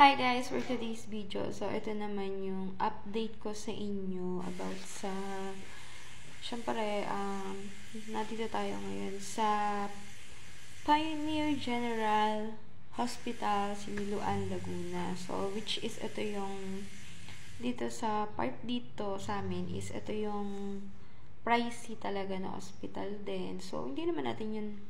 Hi guys, for today's video, so ito naman yung update ko sa inyo about sa, syempre, nandito tayo ngayon sa Pioneer General Hospital, Siniloan, Laguna. So, which is ito yung, dito sa part dito sa amin is ito yung pricey talaga na hospital din. So, hindi naman natin yun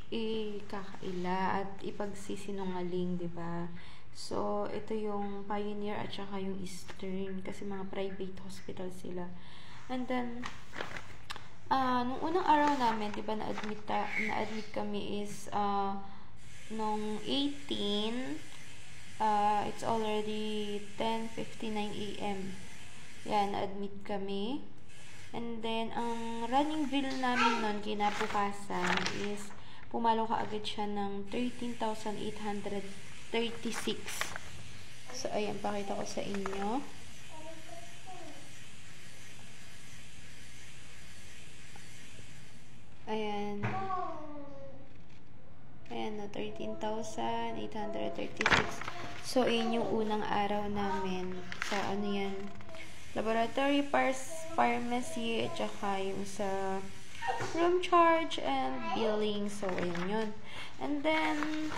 ikakaila at ipagsisinungaling, 'di ba? So, ito yung Pioneer at saka yung Eastern kasi mga private hospital sila. And then nung unang araw namin, 'di ba, na-admit kami is nung 18, it's already 10:59 AM. Yan, na-admit kami. And then ang running bill namin nun kinabukasan is pumalo ka agad siya ng 13,836. So, ayan, pakita ko sa inyo. Ayan. Ayan na, 13,836. So, ayan yung unang araw namin sa ano yan, laboratory, pharmacy, at saka yung sa room charge and billing. So, ayun yun. And then,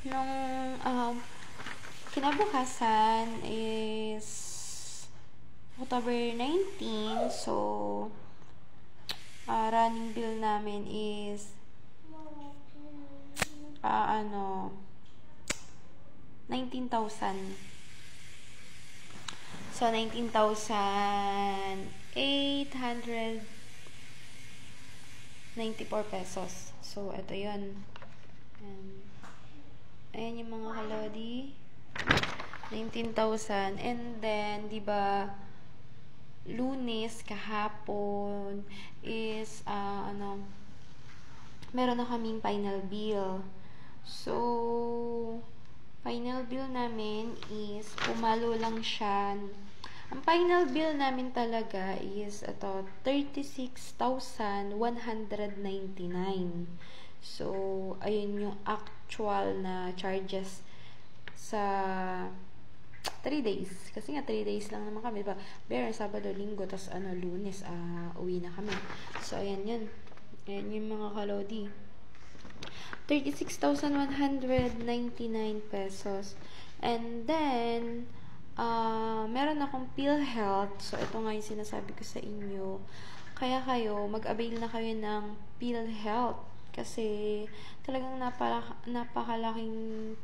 nung kinabukasan is October 19. So, running bill namin is 19,000. So, 19,894 pesos. So, ito yun. Ayan yung mga kalodi. 19,000. And then, diba, Lunes, kahapon, is, meron na kaming final bill. So, final bill namin is, pumalo lang siya. Ang final bill namin talaga is, ito, 36,199. So, ayun yung actual na charges sa 3 days. Kasi nga, 3 days lang naman kami, diba? Pero, Sabado, Linggo, tas Lunes, uwi na kami. So, ayan yun. Ayan yung mga kalodi. 36,199 pesos. And then, meron akong PhilHealth. So, ito nga yung sinasabi ko sa inyo. Kaya kayo, mag-avail na kayo ng PhilHealth. Kasi, talagang napakalaking